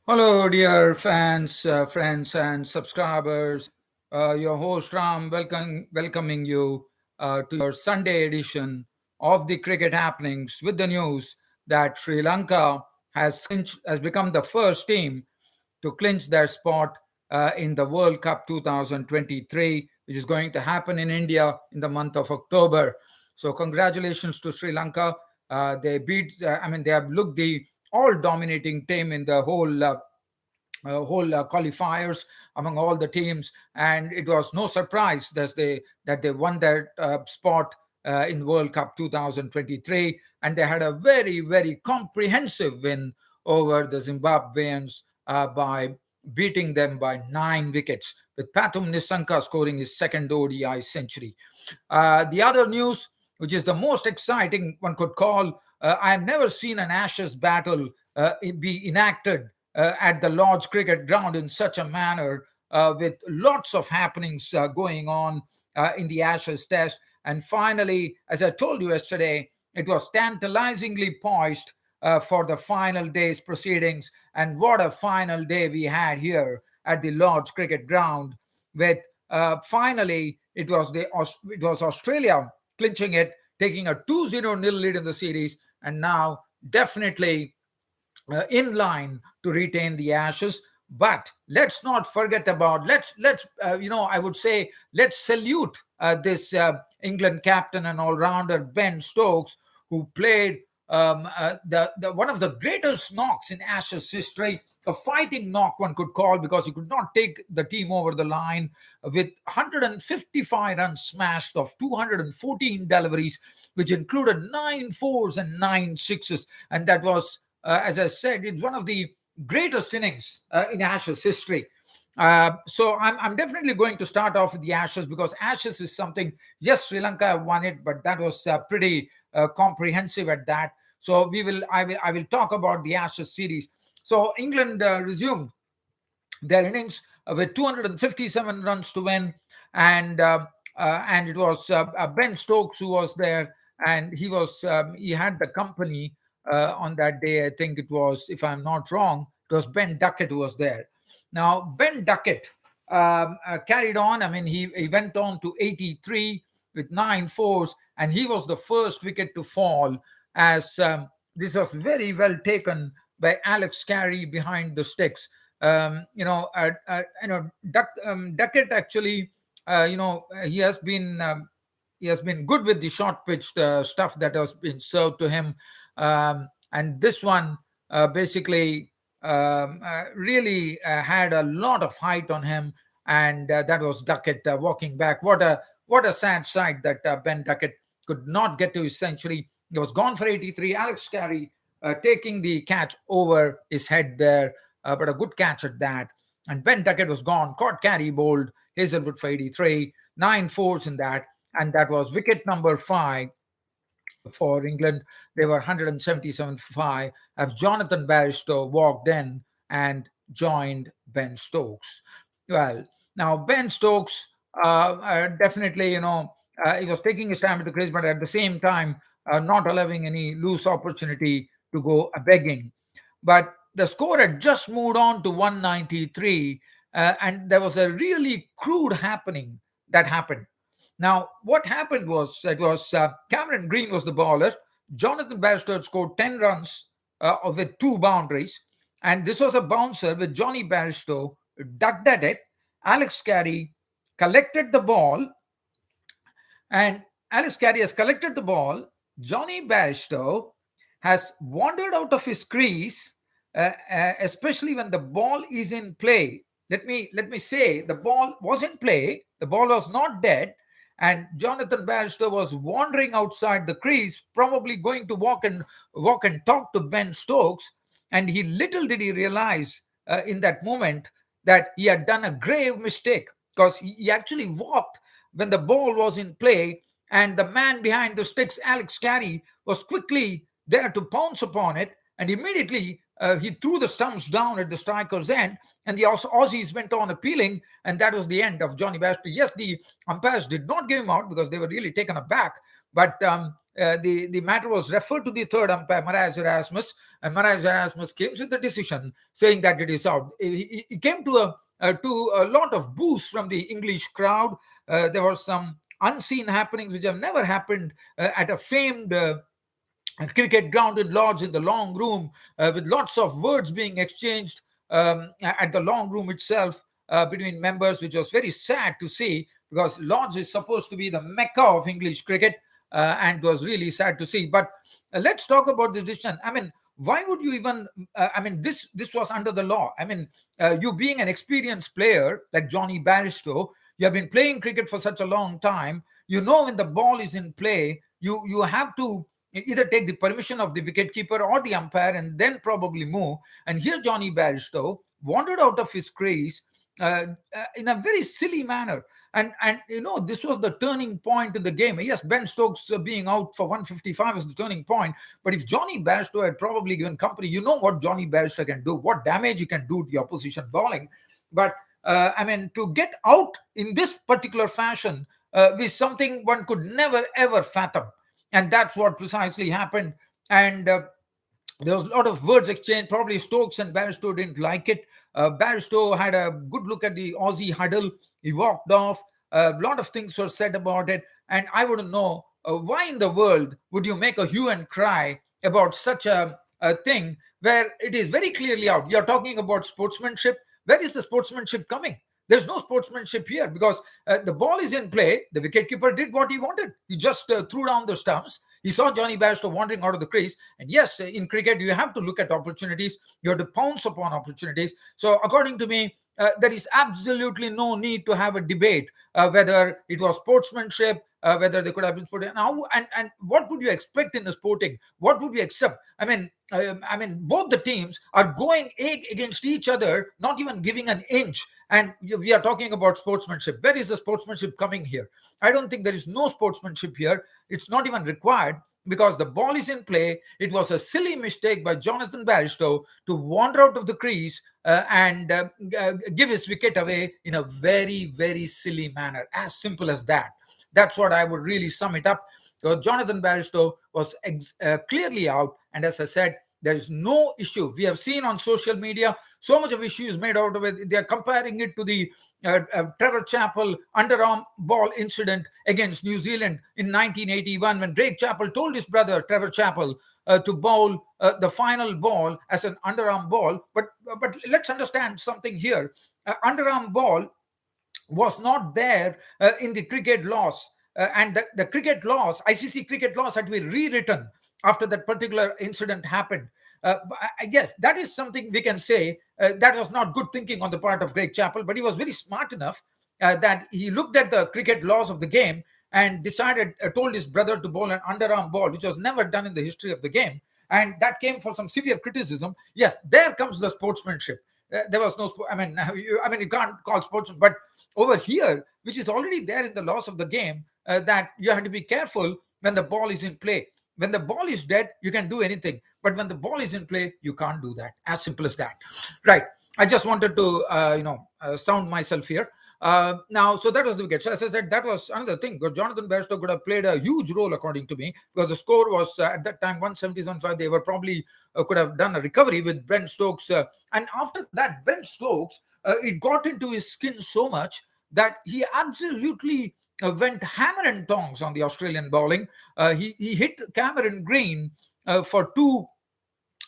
Hello, dear fans, friends, and subscribers. Your host Ram, welcoming you to your Sunday edition of the Cricket Happenings with the news that Sri Lanka has become the first team to clinch their spot in the World Cup 2023, which is going to happen in India in the month of October. So, congratulations to Sri Lanka. They have looked the all dominating team in the whole qualifiers among all the teams, and it was no surprise that they won their spot in World Cup 2023, and they had a very very comprehensive win over the Zimbabweans by beating them by 9 wickets, with Pathum Nissanka scoring his second ODI century. The other news, which is the most exciting one could call, I have never seen an Ashes battle be enacted at the Lord's Cricket Ground in such a manner, with lots of happenings going on in the Ashes Test. And finally, as I told you yesterday, it was tantalizingly poised for the final day's proceedings. And what a final day we had here at the Lord's Cricket Ground, with finally it was Australia clinching it, taking a 2-0 nil lead in the series, and now definitely in line to retain the Ashes. But let's not forget about let's I would say let's salute this England captain and all rounder Ben Stokes, who played the one of the greatest knocks in Ashes history, a fighting knock one could call, because he could not take the team over the line with 155 runs smashed of 214 deliveries, which included 9 fours and 9 sixes, and that was, as I said, it's one of the greatest innings in Ashes history. So I'm definitely going to start off with the Ashes, because Ashes is something. Yes, Sri Lanka won it, but that was pretty comprehensive at that. So I will talk about the Ashes series. So England resumed their innings with 257 runs to win, and it was Ben Stokes who was there, and he had the company on that day. I think it was, if I'm not wrong, it was Ben Duckett who was there. Now Ben Duckett carried on. I mean, he went on to 83 with 9 fours, and he was the first wicket to fall, as this was very well taken by Alex Carey behind the sticks. Duckett actually, he has been good with the short pitched stuff that has been served to him, and this one basically really had a lot of height on him, and that was Duckett walking back. What a sad sight that Ben Duckett could not get to his century. He was gone for 83. Alex Carey taking the catch over his head there, but a good catch at that. And Ben Duckett was gone, caught Carey bowled Hazelwood for 83, 9 fours in that, and that was wicket number 5 for England. They were 177 for 5 as Jonathan Barristow walked in and joined Ben Stokes. Well, now Ben Stokes definitely, he was taking his time at the crease, but at the same time, not allowing any loose opportunity to go begging. But the score had just moved on to 193, and there was a really crude happening that happened. Now, what happened was it was Cameron Green was the bowler. Jonathan Bairstow scored 10 runs with 2 boundaries, and this was a bouncer with Johnny Bairstow ducked at it. Alex Carey collected the ball, and Alex Carey has collected the ball. Johnny Bairstow has wandered out of his crease, especially when the ball is in play. Let me say, the ball was in play. The ball was not dead, and Jonathan Bairstow was wandering outside the crease, probably going to walk and talk to Ben Stokes. And he little did he realize in that moment that he had done a grave mistake, because he actually walked when the ball was in play, and the man behind the sticks, Alex Carey, was quickly there to pounce upon it, and immediately he threw the stumps down at the striker's end, and the Aussies went on appealing, and that was the end of Johnny Bairstow. Yes, the umpires did not give him out because they were really taken aback, but the matter was referred to the third umpire, Marais Erasmus, and Marais Erasmus came with the decision saying that it is out. It came to a lot of boos from the English crowd. There were some unseen happenings which have never happened at a famed cricket ground in Lodge in the long room, with lots of words being exchanged at the long room itself between members, which was very sad to see because Lodge is supposed to be the mecca of English cricket, and it was really sad to see. But let's talk about this decision. I mean, why would you even? I mean, this was under the law. I mean, you being an experienced player like Johnny Barristow, you have been playing cricket for such a long time. You know when the ball is in play, you have to either take the permission of the wicketkeeper or the umpire and then probably move. And here Johnny Barristow wandered out of his crease in a very silly manner. And this was the turning point in the game. Yes, Ben Stokes being out for 155 is the turning point. But if Johnny Barristow had probably given company, you know what Johnny Barristow can do, what damage he can do to the opposition bowling. But I mean, to get out in this particular fashion is something one could never ever fathom. And that's what precisely happened. And there was a lot of words exchanged. Probably Stokes and Barristow didn't like it. Barristow had a good look at the Aussie huddle. He walked off. A lot of things were said about it. And I wouldn't know why in the world would you make a hue and cry about such a thing where it is very clearly out. You're talking about sportsmanship. Where is the sportsmanship coming? There's no sportsmanship here because the ball is in play. The wicketkeeper did what he wanted. He just threw down the stumps. He saw Johnny Barristow wandering out of the crease. And yes, in cricket, you have to look at opportunities. You have to pounce upon opportunities. So according to me, there is absolutely no need to have a debate whether it was sportsmanship, whether they could have been sporting. And what would you expect in the sporting? What would you accept? I mean, both the teams are going against each other, not even giving an inch. And we are talking about sportsmanship. Where is the sportsmanship coming here? I don't think there is no sportsmanship here. It's not even required because the ball is in play. It was a silly mistake by Jonathan Barristow to wander out of the crease and give his wicket away in a very, very silly manner. As simple as that. That's what I would really sum it up. So Jonathan Barristow was clearly out. And as I said, there is no issue. We have seen on social media so much of issues made out of it. They are comparing it to the Trevor Chappell underarm ball incident against New Zealand in 1981 when Drake Chappell told his brother Trevor Chappell to bowl the final ball as an underarm ball. But let's understand something here. Underarm ball was not there in the cricket laws. And the cricket laws, ICC cricket laws, had to be rewritten after that particular incident happened. Yes, that is something we can say. That was not good thinking on the part of Greg Chappell, but he was very smart enough that he looked at the cricket laws of the game and told his brother to bowl an underarm ball, which was never done in the history of the game. And that came for some severe criticism. Yes, there comes the sportsmanship. There was no, you can't call sportsman, but over here, which is already there in the laws of the game, that you have to be careful when the ball is in play. When the ball is dead, you can do anything. But when the ball is in play, you can't do that. As simple as that. Right. I just wanted to, sound myself here. Now, so that was the wicket. So as I said, that was another thing. Because Jonathan Bairstow could have played a huge role, according to me, because the score was at that time 177.5. They were probably could have done a recovery with Ben Stokes. And after that, Ben Stokes, it got into his skin so much that he absolutely went hammer and tongs on the Australian bowling. He hit Cameron Green for two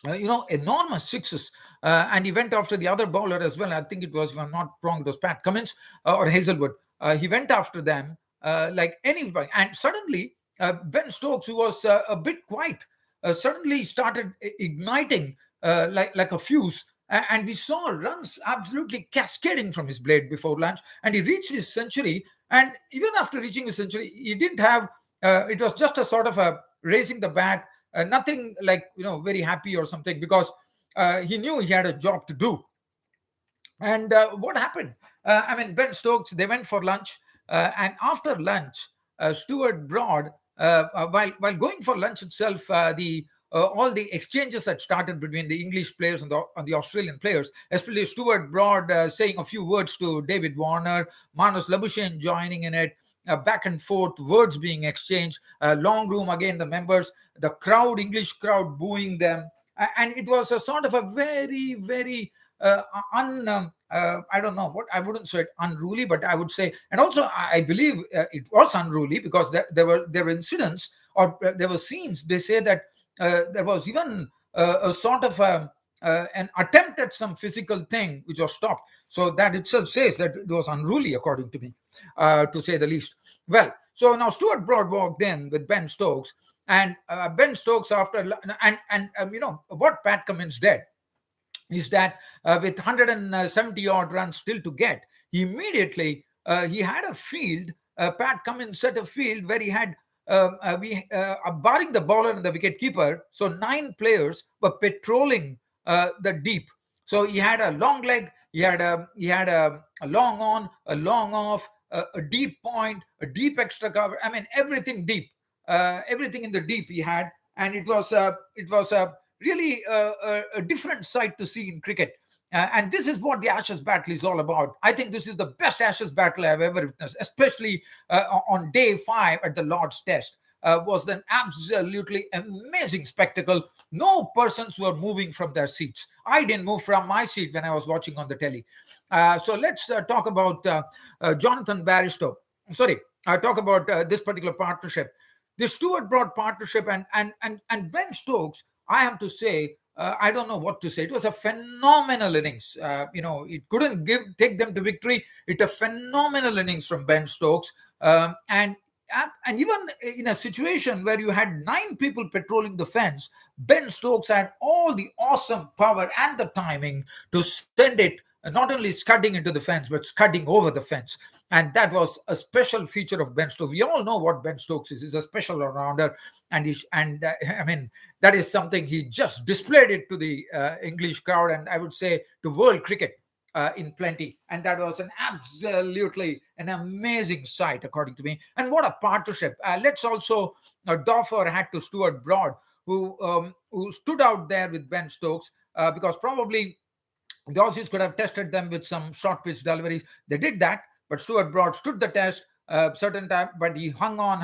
enormous sixes. And he went after the other bowler as well. I think it was, if I'm not wrong, it was Pat Cummins or Hazelwood. He went after them like anybody. And suddenly, Ben Stokes, who was a bit quiet, suddenly started igniting like a fuse. And we saw runs absolutely cascading from his blade before lunch. And he reached his century. And even after reaching his century, he didn't have, it was just a sort of a raising the bat, nothing like, very happy or something, because he knew he had a job to do. And what happened? Ben Stokes, they went for lunch. And after lunch, Stuart Broad, while going for lunch itself, all the exchanges that started between the English players and the Australian players, especially Stuart Broad saying a few words to David Warner, Marnus Labuschagne joining in it. back and forth, words being exchanged, long room again, the members, the crowd, English crowd booing them. And it was a sort of a very, very I don't know what, I wouldn't say it unruly, but I would say, and also I believe it was unruly because there were incidents, or there were scenes. They say that there was even a sort of an attempt at some physical thing which was stopped. So that itself says that it was unruly, according to me, to say the least. Well, so now Stuart Broad walked in with Ben Stokes, and Ben Stokes after, and what Pat Cummins did is that with 170 odd runs still to get, he immediately he had a field. Pat Cummins set a field where he had barring the bowler and the wicket keeper, so 9 players were patrolling the deep. So he had a long leg, he had a long on, a long off, a deep point, a deep extra cover. I mean, everything deep, everything in the deep he had, and it was really a different sight to see in cricket. And this is what the Ashes battle is all about. I think this is the best Ashes battle I've ever witnessed, especially on day 5 at the Lord's Test. Was an absolutely amazing spectacle. No persons were moving from their seats. I didn't move from my seat when I was watching on the telly. So let's talk about Jonathan Barristow. Sorry, talk about this particular partnership, the Stuart Broad partnership, and Ben Stokes. I have to say, I don't know what to say. It was a phenomenal innings. It couldn't take them to victory. It a phenomenal innings from Ben Stokes, and even in a situation where you had 9 people patrolling the fence, Ben Stokes had all the awesome power and the timing to send it not only scudding into the fence but scudding over the fence. And that was a special feature of Ben Stokes. We all know what Ben Stokes is. He's a special all-rounder, and I mean, that is something he just displayed it to the English crowd, and I would say to world cricket in plenty. And that was an amazing sight, according to me. And what a partnership. Let's also doff our hat to Stuart Broad, who stood out there with Ben Stokes, because probably the Aussies could have tested them with some short pitch deliveries. They did that, but Stuart Broad stood the test certain time, but he hung on,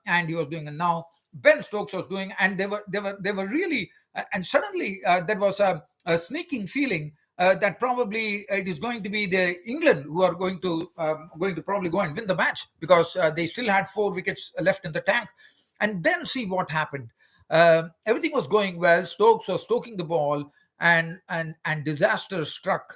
and he was doing. And now Ben Stokes was doing, and they were really. And suddenly there was a sneaking feeling that probably it is going to be the England who are going to probably go and win the match, because they still had 4 wickets left in the tank. And then see what happened. Everything was going well. Stokes was stoking the ball, and disaster struck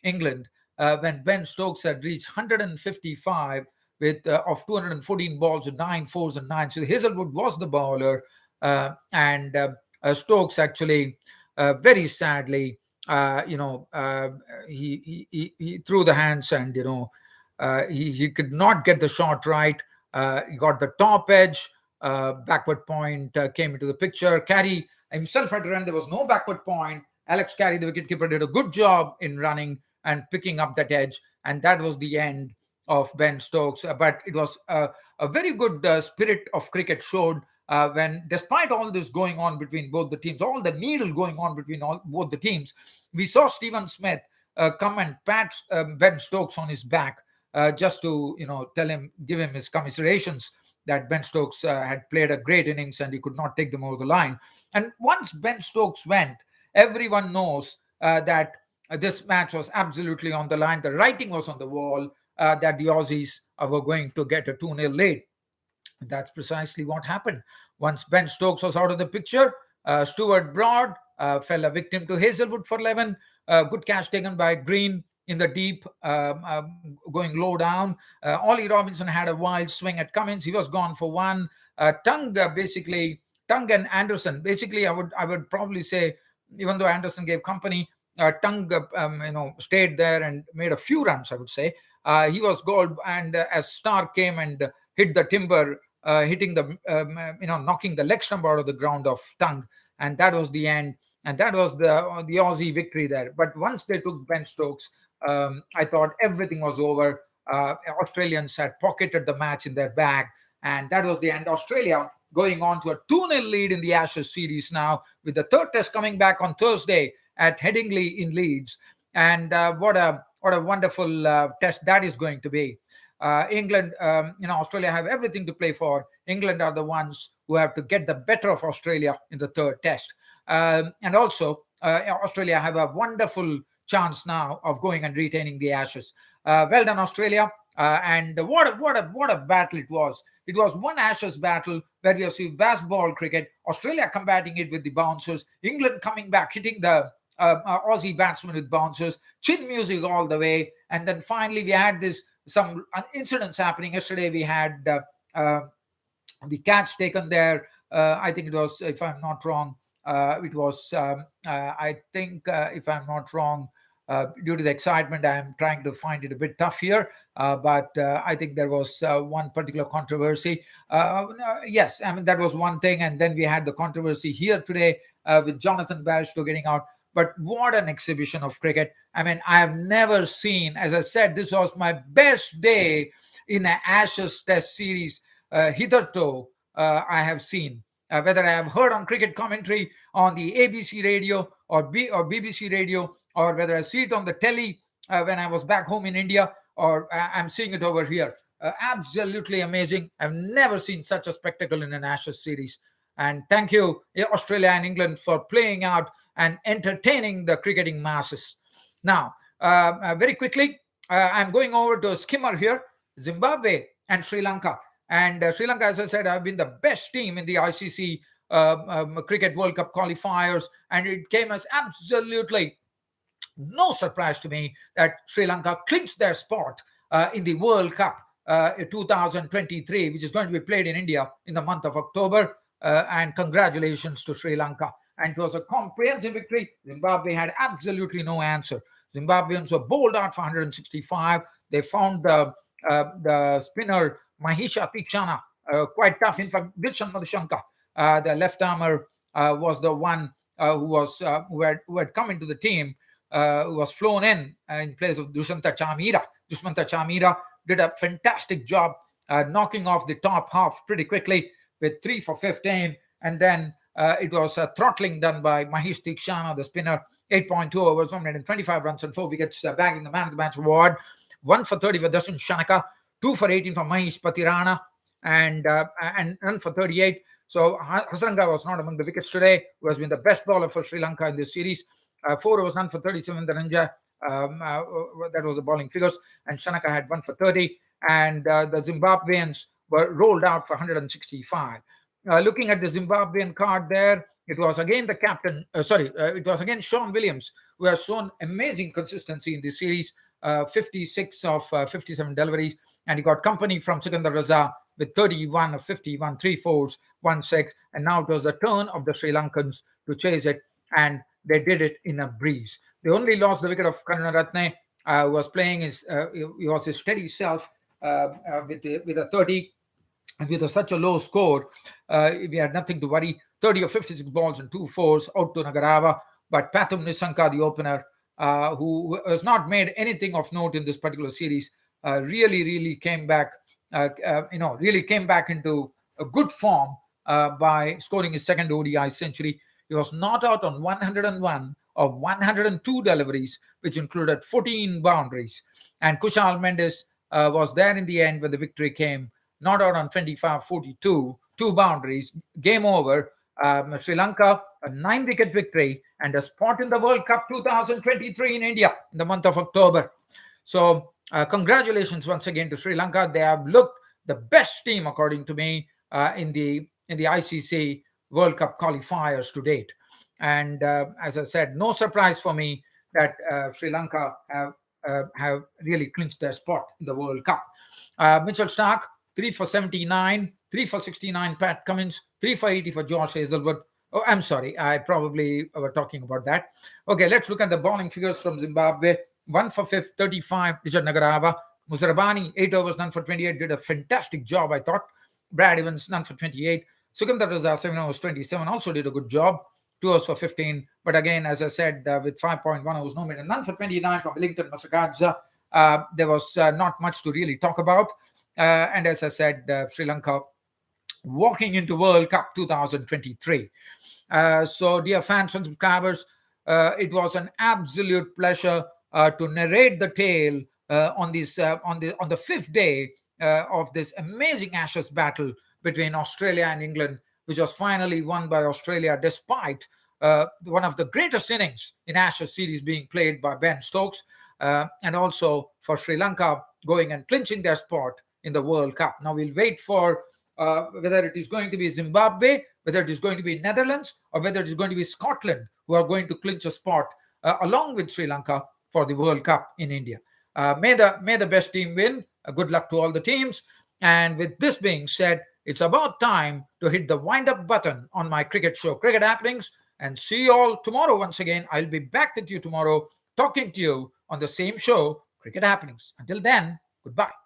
England when Ben Stokes had reached 155 with of 214 balls with 9 fours and 9. So Hazelwood was the bowler, and Stokes actually very sadly, he threw the hands, and he could not get the shot right. He got the top edge. Backward point came into the picture. Carey himself had run. There was no backward point. Alex Carey, the wicketkeeper, did a good job in running and picking up that edge. And that was the end of Ben Stokes. But it was a very good spirit of cricket showed when, despite all this going on between both the teams, all the needle going on between both the teams, we saw Stephen Smith come and pat Ben Stokes on his back, just to give him his commiserations that Ben Stokes had played a great innings and he could not take them over the line. And once Ben Stokes went, everyone knows that this match was absolutely on the line. The writing was on the wall, that the Aussies were going to get a 2-0 lead. That's precisely what happened. Once Ben Stokes was out of the picture, Stuart Broad fell a victim to Hazelwood for 11. Good catch taken by Green in the deep, going low down. Ollie Robinson had a wild swing at Cummins. He was gone for 1. Tongue and Anderson. Basically, I would probably say, even though Anderson gave company, Tongue stayed there and made a few runs, I would say. He was gold, and as Stark came and hit the timber, hitting the knocking the leg stump out of the ground of Tongue, and that was the end. And that was the Aussie victory there. But once they took Ben Stokes, I thought everything was over. Australians had pocketed the match in their bag, and that was the end. Australia going on to a 2-0 lead in the Ashes series now, with the third test coming back on Thursday at Headingley in Leeds. And what a wonderful test that is going to be. England, Australia have everything to play for. England are the ones who have to get the better of Australia in the third test. And also, Australia have a wonderful chance now of going and retaining the Ashes. Well done, Australia. And what a battle it was. It was one Ashes battle where you see baseball cricket, Australia combating it with the bouncers, England coming back, hitting the Aussie batsmen with bouncers, chin music all the way. And then finally, we had some incidents happening. Yesterday, we had the catch taken there. I think it was, if I'm not wrong, it was, I think, if I'm not wrong, due to the excitement, I'm trying to find it a bit tough here. But I think there was one particular controversy. Yes, I mean, that was one thing. And then we had the controversy here today with Jonathan Bairstow getting out. But what an exhibition of cricket. I mean, I have never seen, as I said, this was my best day in an Ashes Test series hitherto I have seen. Whether I have heard on cricket commentary on the ABC radio or BBC radio, or whether I see it on the telly when I was back home in India, or I'm seeing it over here. Absolutely amazing. I've never seen such a spectacle in an Ashes series. And thank you, Australia and England, for playing out and entertaining the cricketing masses. Now, very quickly, I'm going over to a skimmer here, Zimbabwe and Sri Lanka. And Sri Lanka, as I said, have been the best team in the ICC Cricket World Cup qualifiers. And it came as absolutely no surprise to me that Sri Lanka clinched their spot in the World Cup 2023, which is going to be played in India in the month of October. And congratulations to Sri Lanka. And it was a comprehensive victory. Zimbabwe had absolutely no answer. Zimbabweans were bowled out for 165. They found the spinner Mahisha Tikshana quite tough. In fact, Dilshan Madhushanka, the left armer, was the one who had come into the team, who was flown in place of Dushmantha Chamira. Dushmantha Chamira did a fantastic job knocking off the top half pretty quickly with 3 for 15. And then it was a throttling done by Mahish Tikshana, the spinner, 8.2 overs, 125 runs and 4 wickets, bagging the man of the match award. 1 for 30 for Darshan Shanaka, 2 for 18 for Mahesh Patirana, and 1 for 38. So Hasaranga was not among the wickets today, who has been the best bowler for Sri Lanka in this series. 4 overs, 1 for 37, Dhananjaya. That was the bowling figures. And Shanaka had 1 for 30. And the Zimbabweans were rolled out for 165. Looking at the Zimbabwean card there, it was again the captain, it was again Sean Williams, who has shown amazing consistency in this series, 56 of 57 deliveries, and he got company from Sikandar Raza with 31 of 51, 3 fours, 1 6, and now it was the turn of the Sri Lankans to chase it, and they did it in a breeze. They only lost the wicket of Karunaratne, who was playing he was his steady self with a 30. And with such a low score, we had nothing to worry. 30 of 56 balls and 2 fours out to Nagarava. But Pathum Nisanka, the opener, who has not made anything of note in this particular series, really came back, really came back into a good form by scoring his second ODI century. He was not out on 101 of 102 deliveries, which included 14 boundaries. And Kushal Mendes was there in the end when the victory came. Not out on 25-42, 2 boundaries, game over. Sri Lanka, a 9-wicket victory and a spot in the World Cup 2023 in India in the month of October. So congratulations once again to Sri Lanka. They have looked the best team, according to me, in the ICC World Cup qualifiers to date. And as I said, no surprise for me that Sri Lanka have really clinched their spot in the World Cup. Mitchell Stark, 3 for 79, 3 for 69, Pat Cummins, 3 for 80 for Josh Hazelwood. Oh, I'm sorry. I probably were talking about that. Okay, let's look at the bowling figures from Zimbabwe. 1 for 35, Richard Nagarava. Musarabani, 8 overs, none for 28, did a fantastic job, I thought. Brad Evans, none for 28. Sukandar Raza, 7 overs, 27, also did a good job. 2 overs for 15. But again, as I said, with 5.1 overs, no minute, none for 29 from Wellington Masakadza. There was not much to really talk about. And as I said, Sri Lanka walking into World Cup 2023. So, dear fans and subscribers, it was an absolute pleasure to narrate the tale on the fifth day of this amazing Ashes battle between Australia and England, which was finally won by Australia despite one of the greatest innings in Ashes series being played by Ben Stokes, and also for Sri Lanka going and clinching their spot in the World Cup. Now we'll wait for whether it is going to be Zimbabwe, whether it is going to be Netherlands, or whether it is going to be Scotland who are going to clinch a spot along with Sri Lanka for the World Cup in India. May the best team win. Good luck to all the teams. And with this being said, it's about time to hit the wind up button on my cricket show, Cricket Happenings, and see you all tomorrow once again. I'll be back with you tomorrow talking to you on the same show, Cricket Happenings. Until then, goodbye.